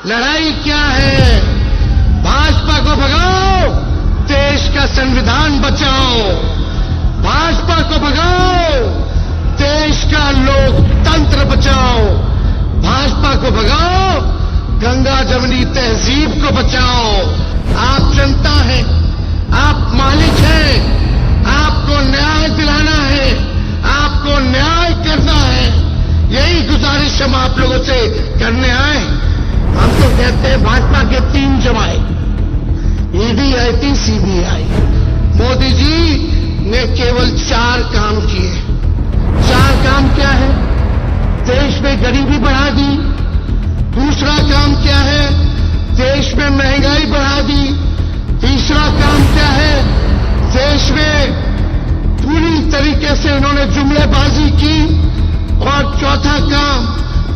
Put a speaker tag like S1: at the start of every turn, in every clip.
S1: लड़ाई क्या है? भाजपा को भगाओ, देश का संविधान बचाओ। भाजपा को भगाओ, देश का लोकतंत्र बचाओ। भाजपा को भगाओ, गंगा जमुनी तहजीब को बचाओ। आप जनता हैं, आप मालिक हैं, आपको न्याय दिलाना है, आपको न्याय करना है। यही गुजारिश हम आप लोगों से करने आए। हम तो कहते हैं भाजपा के 3 जमाए, ED, IT, CBI. Modi ji ने केवल 4 काम किए। 4 काम क्या है? देश में गरीबी बढ़ा दी। दूसरा काम क्या है? देश में महंगाई बढ़ा दी। तीसरा काम क्या है? देश में पूरी तरीके से इन्होंने जुमलेबाजी की। और चौथा काम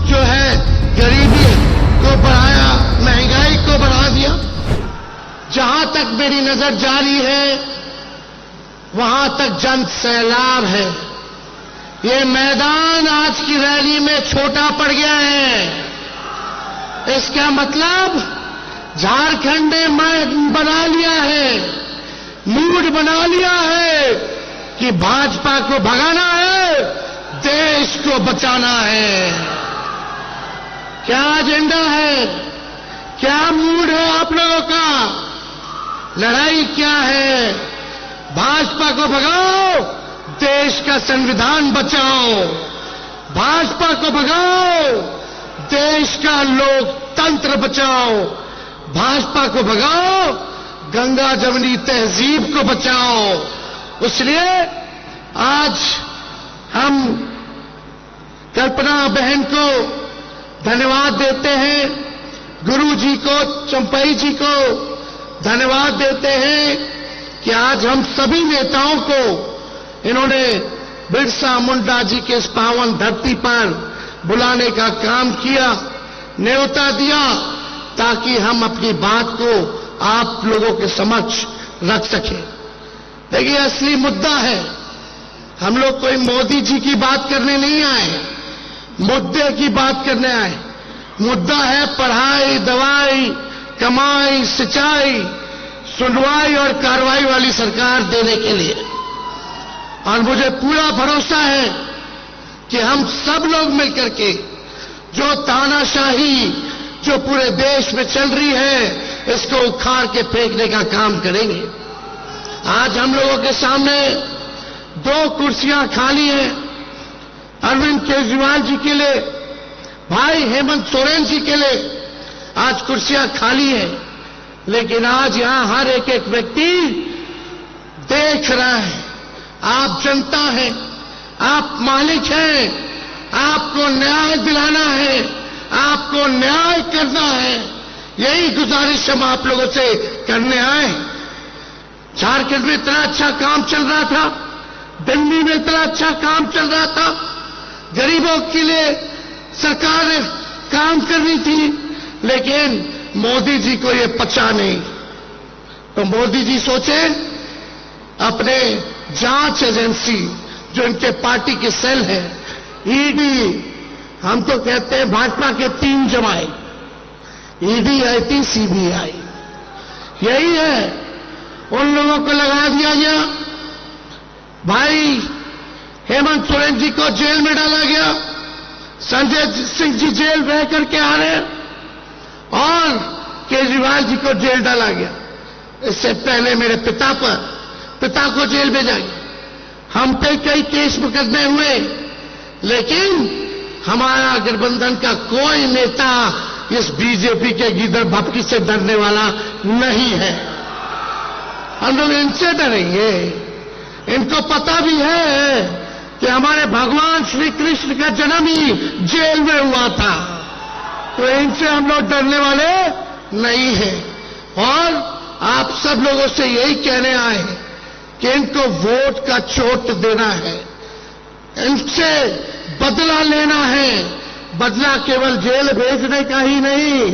S1: जो है, गरीबी को बढ़ाया, महंगाई को बढ़ा दिया। जहां तक मेरी नजर जा रही है, वहां तक जन सैलाब है। ये मैदान आज की रैली में छोटा पड़ गया है। इसका मतलब झारखंड ने बना लिया है, मूड बना लिया है कि भाजपा को भगाना है, देश को बचाना है। क्या एजेंडा है? क्या मूड है आप लोगों का? लड़ाई क्या है? भाजपा को भगाओ, देश का संविधान बचाओ। भाजपा को भगाओ, देश का लोकतंत्र बचाओ। भाजपा को भगाओ, गंगा जमुनी तहजीब को बचाओ। इसलिए आज हम कल्पना बहन को धन्यवाद देते हैं, गुरु जी को, चंपई जी को धन्यवाद देते हैं कि आज हम सभी नेताओं को इन्होंने बिरसा मुंडा जी के इस पावन धरती पर बुलाने का काम किया, न्योता दिया, ताकि हम अपनी बात को आप लोगों के समक्ष रख सकें। देखिए, असली मुद्दा है, हम लोग कोई मोदी जी की बात करने नहीं आए, मुद्दे की बात करने आए। मुद्दा है पढ़ाई, दवाई, कमाई, सिंचाई, सुनवाई और कार्रवाई वाली सरकार देने के लिए। और मुझे पूरा भरोसा है कि हम सब लोग मिलकर के जो तानाशाही जो पूरे देश में चल रही है, इसको उखाड़ के फेंकने का काम करेंगे। आज हम लोगों के सामने 2 कुर्सियां खाली हैं, अरविंद केजरीवाल जी के लिए, भाई हेमंत सोरेन जी के लिए आज कुर्सियां खाली हैं। लेकिन आज यहां हर एक व्यक्ति देख रहा है, आप जनता हैं, आप मालिक हैं, आपको न्याय दिलाना है, आपको न्याय करना है। यही गुजारिश हम आप लोगों से करने आए। झारखंड में इतना अच्छा काम चल रहा था, दिल्ली में इतना अच्छा काम चल रहा था, गरीबों के लिए सरकार ने काम करनी थी, लेकिन मोदी जी को ये पचा नहीं। तो मोदी जी सोचे अपने जांच एजेंसी जो इनके पार्टी की सेल है, ईडी, हम तो कहते हैं भाजपा के 3 जमाए, ईडी, आईटी, सीबीआई, यही है, उन लोगों को लगा दिया गया। भाई हेमंत सोरेन जी को जेल में डाला गया, संजय सिंह जी जेल रह करके आ रहे हैं, और केजरीवाल जी को जेल डाला गया। इससे पहले मेरे पिता को जेल भेजा गया। हम पे कई केस मुकदमे हुए, लेकिन हमारा गठबंधन का कोई नेता इस बीजेपी के गिदड़ भपकी से डरने वाला नहीं है। हम लोग इनसे डरेंगे। इनको पता भी है कि हमारे भगवान श्री कृष्ण का जन्म ही जेल में हुआ था, तो इनसे हम लोग डरने वाले नहीं हैं। और आप सब लोगों से यही कहने आए हैं कि इनको वोट का चोट देना है, इनसे बदला लेना है। बदला केवल जेल भेजने का ही नहीं,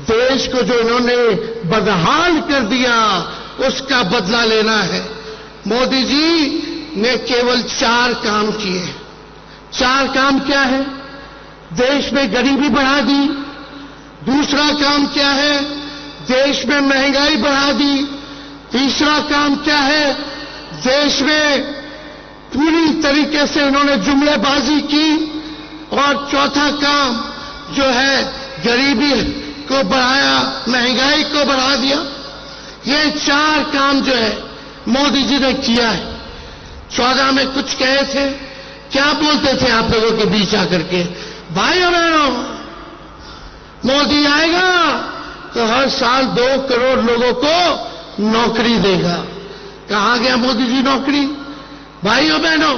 S1: देश को जो इन्होंने बदहाल कर दिया उसका बदला लेना है। मोदी जी ने केवल 4 काम किए। 4 काम क्या है? देश में गरीबी बढ़ा दी, दूसरा काम क्या है? देश में महंगाई बढ़ा दी। तीसरा काम क्या है? देश में पूरी तरीके से इन्होंने जुमलेबाजी की। और चौथा काम जो है गरीबी को बढ़ाया, महंगाई को बढ़ा दिया। ये 4 काम जो है मोदी जी ने किया है। 14 में कुछ कहे थे, क्या बोलते थे आप लोगों के बीच आकर के? भाई और बहनों, मोदी आएगा तो हर साल 2 करोड़ लोगों को नौकरी देगा। कहां गया मोदी जी नौकरी? भाइयों बहनों,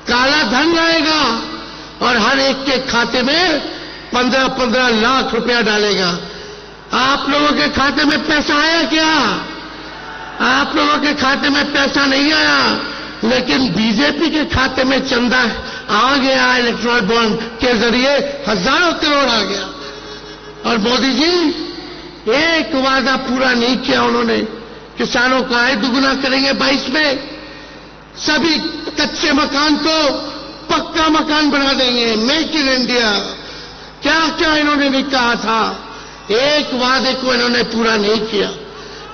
S1: काला धन लाएगा और हर एक के खाते में 15-15 लाख रुपया डालेगा। आप लोगों के खाते में पैसा आया क्या? आप लोगों के खाते में पैसा नहीं आया, लेकिन बीजेपी के खाते में चंदा आ गया। इलेक्ट्रॉनिक बॉन्ड के जरिए हजारों करोड़ आ गया। और मोदी जी एक वादा पूरा नहीं किया उन्होंने। किसानों का आय दुगुना करेंगे 22 में, सभी कच्चे मकान को पक्का मकान बना देंगे, मेक इन इंडिया। क्या क्या इन्होंने नहीं कहा था, एक वादे को इन्होंने पूरा नहीं किया।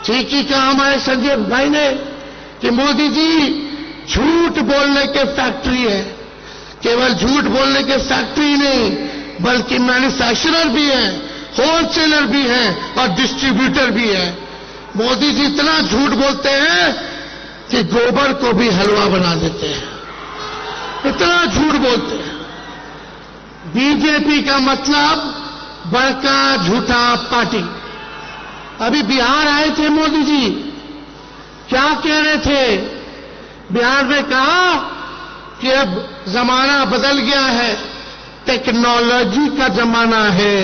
S1: ठीक ही कहा हमारे संजय भाई ने कि मोदी जी झूठ बोलने के फैक्ट्री है। केवल झूठ बोलने के फैक्ट्री नहीं, बल्कि मैन्युफैक्चरर भी है, होलसेलर भी है और डिस्ट्रीब्यूटर भी है। मोदी जी इतना झूठ बोलते हैं कि गोबर को भी हलवा बना देते हैं, इतना झूठ बोलते हैं। बीजेपी का मतलब बड़का झूठा पार्टी। अभी बिहार आए थे मोदी जी, क्या कह रहे थे? बिहार में कहा कि अब जमाना बदल गया है, टेक्नोलॉजी का जमाना है।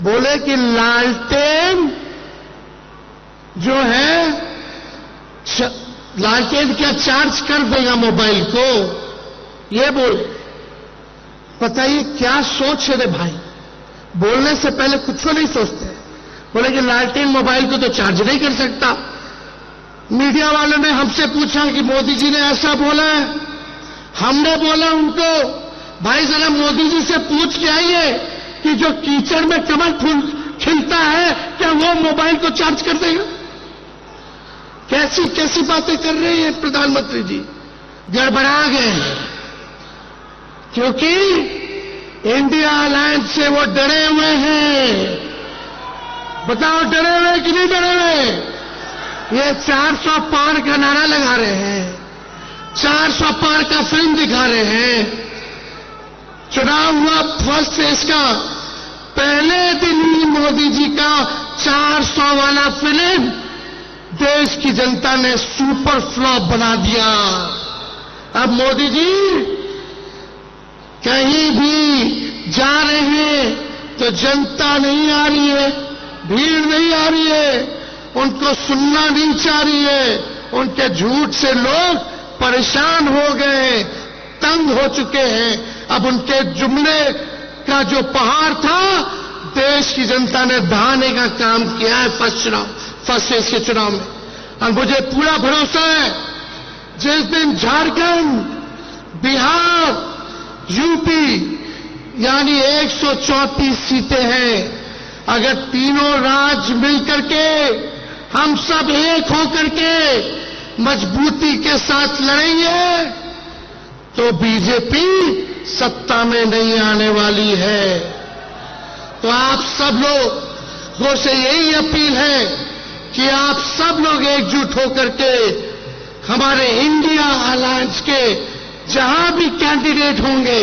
S1: बोले कि लालटेन जो है, लालटेन क्या चार्ज कर देगा मोबाइल को, ये बोले। बताइए क्या सोच है रे भाई, बोलने से पहले कुछ नहीं सोचते। बोले कि लालटेन मोबाइल को तो चार्ज नहीं कर सकता। मीडिया वालों ने हमसे पूछा कि मोदी जी ने ऐसा बोला है। हमने बोला उनको, भाई जरा मोदी जी से पूछ के आइए कि जो कीचड़ में कमल फूल खिलता है, क्या वो मोबाइल को चार्ज कर देगा? कैसी कैसी बातें कर रहे हैं प्रधानमंत्री जी, गड़बड़ा गए हैं। क्योंकि इंडिया अलायंस से वो डरे हुए हैं। बताओ डरे हुए कि नहीं डरे हुए? ये 400 पार का नारा लगा रहे हैं, 400 पार का फिल्म दिखा रहे हैं। चुनाव हुआ फर्स्ट फेज का, पहले दिन ही मोदी जी का 400 वाला फिल्म देश की जनता ने सुपर फ्लॉप बना दिया। अब मोदी जी कहीं भी जा रहे हैं तो जनता नहीं आ रही है, भीड़ नहीं आ रही है, उनको सुनना नहीं चाह रही है। उनके झूठ से लोग परेशान हो गए, तंग हो चुके हैं। अब उनके जुमले का जो पहाड़ था, देश की जनता ने दहाने का काम किया है फर्स्ट फेज के चुनाव में। और मुझे पूरा भरोसा है, जिस दिन झारखंड, बिहार, यूपी यानी 134 सीटें हैं, अगर तीनों राज्य मिलकर के हम सब एक होकर के मजबूती के साथ लड़ेंगे तो बीजेपी सत्ता में नहीं आने वाली है। तो आप सब लोगों से यही अपील है कि आप सब लोग एकजुट होकर के हमारे इंडिया अलायंस के जहां भी कैंडिडेट होंगे,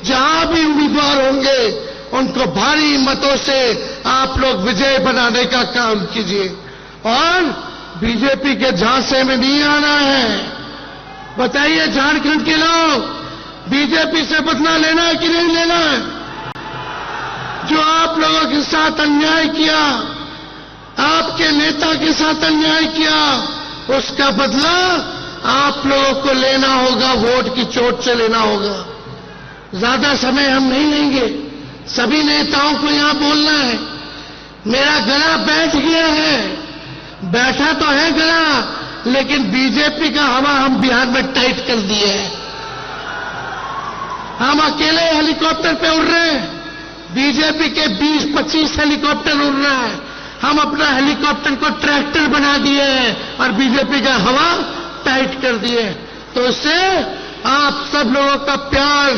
S1: जहां भी उम्मीदवार होंगे, उनको भारी मतों से आप लोग विजय बनाने का काम कीजिए। और बीजेपी के झांसे में नहीं आना है। बताइए झारखंड के लोग, बीजेपी से बदला लेना है कि नहीं लेना है? जो आप लोगों के साथ अन्याय किया, आपके नेता के साथ अन्याय किया, उसका बदला आप लोगों को लेना होगा, वोट की चोट से लेना होगा। ज्यादा समय हम नहीं लेंगे, सभी नेताओं को यहां बोलना है। मेरा गला बैठ गया है, बैठा तो है गला, लेकिन बीजेपी का हवा हम बिहार में टाइट कर दिए हैं। हम अकेले हेलीकॉप्टर पे उड़ रहे हैं, बीजेपी के 20-25 हेलीकॉप्टर उड़ रहा है, हम अपना हेलीकॉप्टर को ट्रैक्टर बना दिए हैं और बीजेपी का हवा टाइट कर दिए। तो इससे आप सब लोगों का प्यार,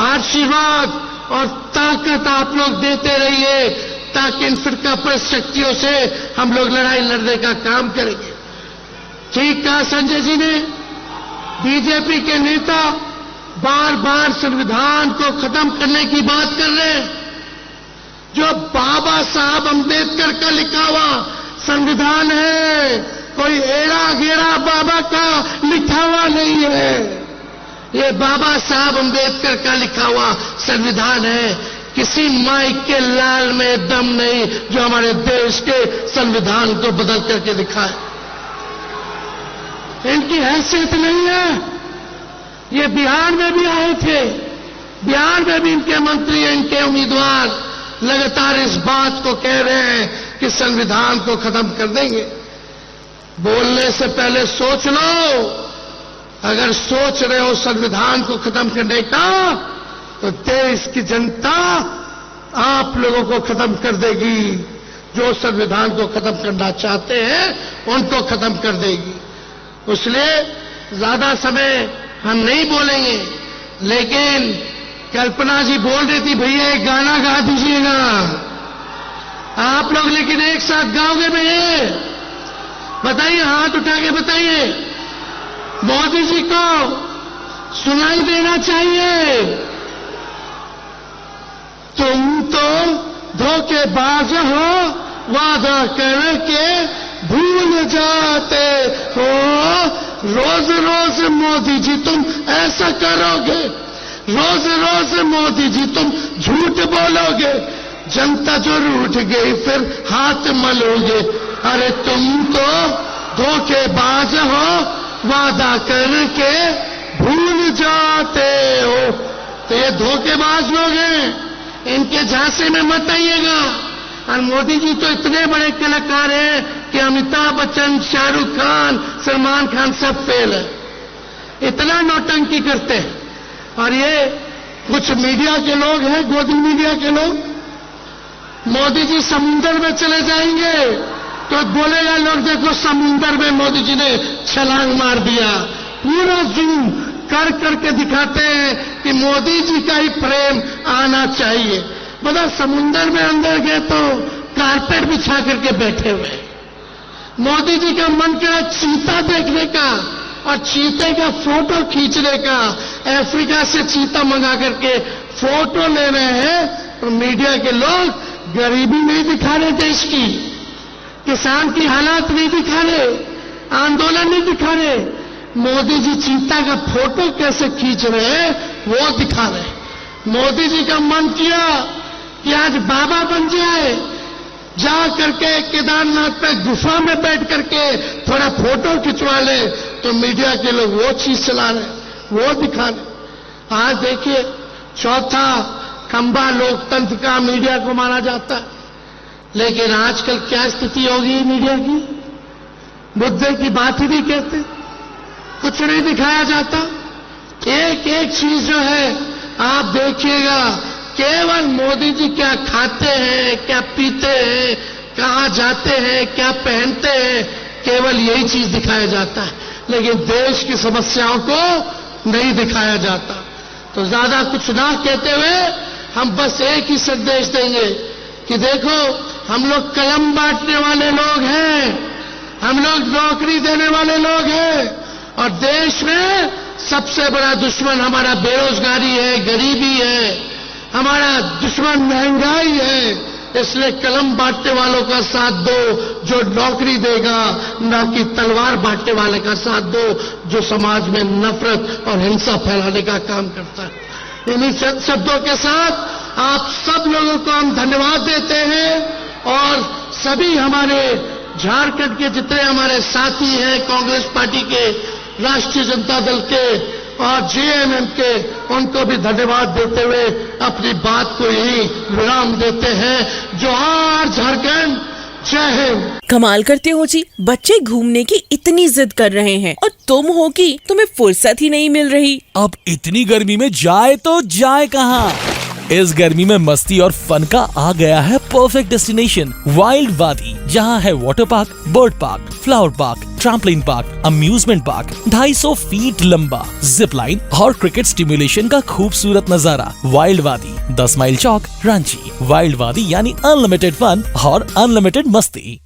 S1: आशीर्वाद और ताकत आप लोग देते रहिए, ताकि इन फिरकापरस्त शक्तियों से हम लोग लड़ाई लड़ने का काम करेंगे। ठीक कहा संजय जी ने। बीजेपी के नेता बार बार संविधान को खत्म करने की बात कर रहे हैं। जो बाबा साहब अम्बेडकर का लिखा हुआ संविधान है, कोई एड़ा गेड़ा बाबा का लिखा हुआ नहीं है। ये बाबा साहब अम्बेडकर का लिखा हुआ संविधान है। किसी माइक के लाल में दम नहीं जो हमारे देश के संविधान को बदल करके दिखाए। इनकी हैसियत नहीं है। ये बिहार में भी आए थे, बिहार में भी इनके मंत्री, इनके उम्मीदवार लगातार इस बात को कह रहे हैं कि संविधान को खत्म कर देंगे। बोलने से पहले सोच लो। अगर सोच रहे हो संविधान को खत्म करने का, तो देश की जनता आप लोगों को खत्म कर देगी। जो संविधान को खत्म करना चाहते हैं उनको खत्म कर देगी। इसलिए ज्यादा समय हम नहीं बोलेंगे, लेकिन कल्पना जी बोल रही थी भैया एक गाना गा दीजिएगा आप लोग, लेकिन एक साथ गाओगे भैया? बताइए, हाथ उठा के बताइए। मोदी जी को सुनाई देना चाहिए। तुम तो धोखेबाज हो, वादा करके भूल जाते हो। रोज रोज मोदी जी तुम ऐसा करोगे, रोज रोज मोदी जी तुम झूठ बोलोगे, जनता जो रूठ गई फिर हाथ मलोगे। अरे तुम तो धोखेबाज हो, वादा करके भूल जाते हो। तो ये धोखेबाज लोग हैं, इनके झांसे में मत आइएगा। और मोदी जी तो इतने बड़े कलाकार हैं कि अमिताभ बच्चन, शाहरुख खान, सलमान खान सब फेल है। इतना नौटंकी करते हैं। और ये कुछ मीडिया के लोग हैं, गोदी मीडिया के लोग, मोदी जी समुंदर में चले जाएंगे तो बोलेगा लोग देखो समुंदर में मोदी जी ने छलांग मार दिया। पूरा जूम कर करके दिखाते हैं कि मोदी जी का ही प्रेम आना चाहिए। बता समुंदर में अंदर गए तो कारपेट बिछा करके बैठे हुए। मोदी जी का मन करा चीता देखने का और चीते का फोटो खींचने का। अफ्रीका से चीता मंगा करके फोटो ले रहे हैं। और मीडिया के लोग गरीबी नहीं दिखा रहे, देश की किसान की हालात नहीं दिखा रहे, आंदोलन नहीं दिखा रहे। मोदी जी चीता का फोटो कैसे खींच रहे हैं वो दिखा रहे। मोदी जी का मन किया कि आज बाबा बन जाए, जा करके केदारनाथ पे गुफा में बैठ करके थोड़ा फोटो खिंचवा ले, तो मीडिया के लोग वो चीज चला रहे, वो दिखा रहे। आज देखिए चौथा खंबा लोकतंत्र का मीडिया को माना जाता है, लेकिन आजकल क्या स्थिति होगी मीडिया की? मुद्दे की बात ही नहीं कहते, कुछ नहीं दिखाया जाता। एक एक चीज जो है आप देखिएगा, केवल मोदी जी क्या खाते हैं, क्या पीते हैं, कहां जाते हैं, क्या पहनते हैं, केवल यही चीज दिखाया जाता है, लेकिन देश की समस्याओं को नहीं दिखाया जाता। तो ज्यादा कुछ ना कहते हुए हम बस एक ही संदेश देंगे कि देखो हम लोग कलम बांटने वाले लोग हैं, हम लोग नौकरी देने वाले लोग हैं, और देश में सबसे बड़ा दुश्मन हमारा बेरोजगारी है, गरीबी है, हमारा दुश्मन महंगाई है। इसलिए कलम बांटने वालों का साथ दो जो नौकरी देगा, न कि तलवार बांटने वाले का साथ दो जो समाज में नफरत और हिंसा फैलाने का काम करता है। इन्हीं शब्दों के साथ आप सब लोगों को हम धन्यवाद देते हैं। और सभी हमारे झारखंड के जितने हमारे साथी हैं, कांग्रेस पार्टी के, राष्ट्रीय जनता दल के और जेएमएम के, उनको भी धन्यवाद देते हुए अपनी बात को यही विराम देते हैं। जोहार झारखंड, जय हिंद।
S2: कमाल करते हो जी, बच्चे घूमने की इतनी जिद कर रहे हैं और तुम हो कि तुम्हें फुर्सत ही नहीं मिल रही।
S3: अब इतनी गर्मी में जाए तो जाए कहाँ? इस गर्मी में मस्ती और फन का आ गया है परफेक्ट डेस्टिनेशन वाइल्ड वादी, जहां है water park, bird park, flower park, trampoline park, amusement park, 250 feet लंबा जिप लाइन और क्रिकेट स्टिमुलेशन का खूबसूरत नजारा। वाइल्ड वादी, 10 माइल चौक, रांची। वाइल्ड वादी यानी अनलिमिटेड फन और अनलिमिटेड मस्ती।